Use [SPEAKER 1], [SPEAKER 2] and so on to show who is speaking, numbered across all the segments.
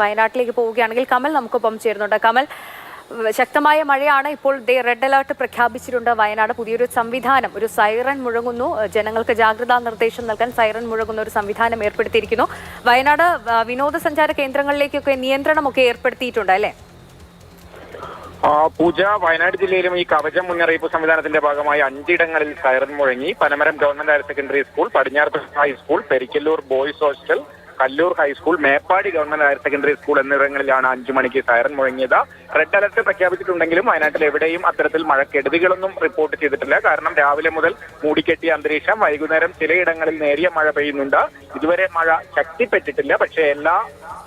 [SPEAKER 1] വയനാട്ടിലേക്ക് പോവുകയാണെങ്കിൽ കമൽ നമുക്കൊപ്പം ചേരുന്നുണ്ട്. കമൽ, ശക്തമായ മഴയാണ്. ഇപ്പോൾ റെഡ് അലർട്ട് പ്രഖ്യാപിച്ചിട്ടുണ്ട് വയനാട്. പുതിയൊരു സംവിധാനം, ഒരു സൈറൻ മുഴങ്ങുന്നു. ജനങ്ങൾക്ക് ജാഗ്രതാ നിർദ്ദേശം നൽകാൻ സൈറൻ മുഴങ്ങുന്ന ഒരു സംവിധാനം ഏർപ്പെടുത്തിയിരിക്കുന്നു. വയനാട് വിനോദസഞ്ചാര കേന്ദ്രങ്ങളിലേക്കൊക്കെ നിയന്ത്രണമൊക്കെ ഏർപ്പെടുത്തിയിട്ടുണ്ട് അല്ലേ?
[SPEAKER 2] പൂജ, വയനാട് ജില്ലയിലും ഈ കവചം മുന്നറിയിപ്പ് സംവിധാനത്തിന്റെ ഭാഗമായി 5 ഇടങ്ങളിൽ സൈറൻ മുഴങ്ങി. Panamaram government higher secondary school, Padinjarathur high school, Perikkalloor boys hostel, Kallur high school, Meppadi government higher secondary school എന്നിവിടങ്ങളിലാണ് 5 മണിക്ക് സൈറൻ മുഴങ്ങിയത്. റെഡ് അലർട്ട് പ്രഖ്യാപിച്ചിട്ടുണ്ടെങ്കിലും വയനാട്ടിൽ എവിടെയും അത്തരത്തിൽ മഴക്കെടുതികളൊന്നും റിപ്പോർട്ട് ചെയ്തിട്ടില്ല. കാരണം രാവിലെ മുതൽ മൂടിക്കെട്ടിയ അന്തരീക്ഷം, വൈകുന്നേരം ചിലയിടങ്ങളിൽ നേരിയ മഴ പെയ്യുന്നുണ്ട്. ഇതുവരെ മഴ ശക്തിപ്പെട്ടിട്ടില്ല. പക്ഷേ എല്ലാ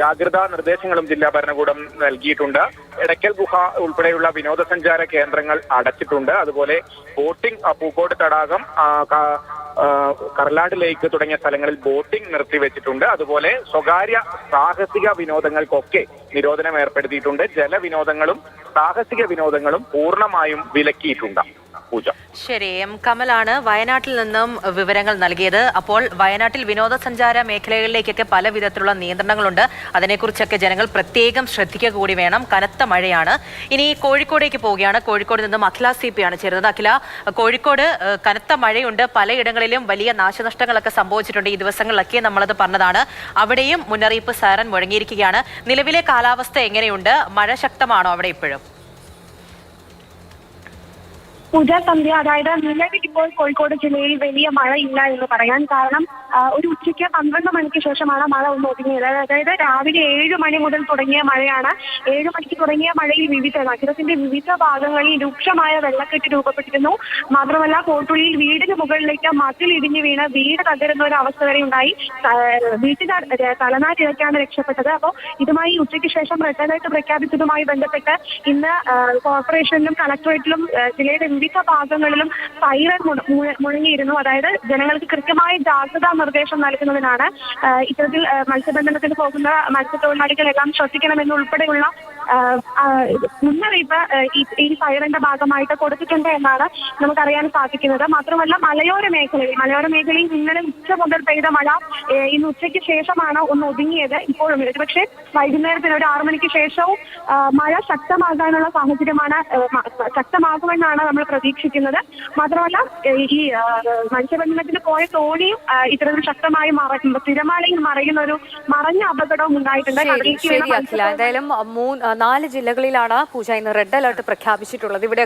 [SPEAKER 2] ജാഗ്രതാ നിർദ്ദേശങ്ങളും ജില്ലാ ഭരണകൂടം നൽകിയിട്ടുണ്ട്. എടയ്ക്കൽ ഗുഹ ഉൾപ്പെടെയുള്ള വിനോദസഞ്ചാര കേന്ദ്രങ്ങൾ അടച്ചിട്ടുണ്ട്. അതുപോലെ ബോട്ടിംഗ്, പൂക്കോട് തടാകം, കർലാട് ലേക്ക് തുടങ്ങിയ സ്ഥലങ്ങളിൽ ബോട്ടിംഗ് നിർത്തിവെച്ചിട്ടുണ്ട്. അതുപോലെ സ്വകാര്യ സാഹസിക വിനോദങ്ങൾക്കൊക്കെ നിരോധനം ഏർപ്പെടുത്തിയിട്ടുണ്ട്. ജലവിനോദങ്ങളും സാഹസിക വിനോദങ്ങളും പൂർണ്ണമായും വിലക്കിയിട്ടുണ്ട്. പൂജ.
[SPEAKER 3] ശരി, കമലാണ് വയനാട്ടിൽ നിന്നും വിവരങ്ങൾ നൽകിയത്. അപ്പോൾ വയനാട്ടിൽ വിനോദസഞ്ചാര മേഖലകളിലേക്കൊക്കെ പല വിധത്തിലുള്ള നിയന്ത്രണങ്ങളുണ്ട്. അതിനെക്കുറിച്ചൊക്കെ ജനങ്ങൾ പ്രത്യേകം ശ്രദ്ധിക്കുക കൂടി വേണം. കനത്ത മഴയാണ്. ഇനി കോഴിക്കോടേക്ക് പോവുകയാണ്. കോഴിക്കോട് നിന്നും അഖില CP ആണ് ചേരുന്നത്. അഖില, കോഴിക്കോട് കനത്ത മഴയുണ്ട്. പലയിടങ്ങളിലും വലിയ നാശനഷ്ടങ്ങളൊക്കെ സംഭവിച്ചിട്ടുണ്ട്. ഈ ദിവസങ്ങളിലൊക്കെ നമ്മളത് പറഞ്ഞതാണ്. അവിടെയും മുന്നറിയിപ്പ് സൈറൻ മുഴങ്ങിയിരിക്കുകയാണ്. നിലവിലെ കാലാവസ്ഥ എങ്ങനെയുണ്ട്? മഴ ശക്തമാണോ അവിടെ ഇപ്പോഴും?
[SPEAKER 4] സന്ധ്യ, അതായത് നിലവിൽ ഇപ്പോൾ കോഴിക്കോട് ജില്ലയിൽ വലിയ മഴ ഇല്ല എന്ന് പറയാൻ കാരണം ഒരു ഉച്ചയ്ക്ക് 12 മണിക്ക് ശേഷമാണ് മഴ ഒന്ന് ഒതുങ്ങിയത്. അതായത് രാവിലെ 7 മണി മുതൽ തുടങ്ങിയ മഴയാണ്. 7 മണിക്ക് തുടങ്ങിയ മഴയിൽ നഗരത്തിന്റെ വിവിധ ഭാഗങ്ങളിൽ രൂക്ഷമായ വെള്ളക്കെട്ട് രൂപപ്പെട്ടിരുന്നു. മാത്രമല്ല, കോട്ടുള്ളിയിൽ വീടിന് മുകളിലേക്ക് മതിൽ ഇടിഞ്ഞു വീണ് വീട് തകരുന്ന ഒരു അവസ്ഥ വരെ ഉണ്ടായി. വീട്ടുകാർ തലനാരിഴയ്ക്കാണ് രക്ഷപ്പെട്ടത്. അപ്പോൾ ഇതുമായി ഉച്ചയ്ക്ക് ശേഷം റെഡ് അലർട്ട് പ്രഖ്യാപിച്ചതുമായി ബന്ധപ്പെട്ട് ഇന്ന് കോർപ്പറേഷനിലും കളക്ടറേറ്റിലും ജില്ലയുടെ വിവിധ ഭാഗങ്ങളിലും സൈറൻ മുഴങ്ങിയിരുന്നു. അതായത് ജനങ്ങൾക്ക് കൃത്യമായ ജാഗ്രതാ നിർദ്ദേശം നൽകുന്നതിനാണ്. ഇത്തരത്തിൽ മത്സ്യബന്ധനത്തിന് പോകുന്ന മത്സ്യത്തൊഴിലാളികളെല്ലാം ശ്രദ്ധിക്കണമെന്നുൾപ്പെടെയുള്ള മുന്നറിയിപ്പ് ഈ സൈറന്റെ ഭാഗമായിട്ട് കൊടുത്തിട്ടുണ്ട് എന്നാണ് നമുക്കറിയാൻ സാധിക്കുന്നത്. മാത്രമല്ല, മലയോര മേഖലയിൽ ഇന്നലെ ഉച്ച മുതൽ പെയ്ത മഴ ഇന്ന് ഉച്ചയ്ക്ക് ശേഷമാണ് ഒന്ന് ഒതുങ്ങിയത്. ഇപ്പോഴും പക്ഷേ വൈകുന്നേരത്തിന് ഒരു 6 മണിക്ക് ശേഷവും മഴ ശക്തമാകാനുള്ള സാഹചര്യമാണ്, ശക്തമാകുമെന്നാണ് നമ്മൾ പ്രതീക്ഷിക്കുന്നത്. മാത്രമല്ല, ഈ മത്സ്യബന്ധനത്തിന് പോയ തോണിയും ഇത്തരത്തിൽ ശക്തമായി തിരമാലയിൽ മറഞ്ഞ അപകടവും ഉണ്ടായിട്ടുണ്ട്.
[SPEAKER 1] എന്തായാലും 4 ജില്ലകളിലാണ് പൂജ ഇന്ന് റെഡ് അലർട്ട് പ്രഖ്യാപിച്ചിട്ടുള്ളത്. ഇവിടെ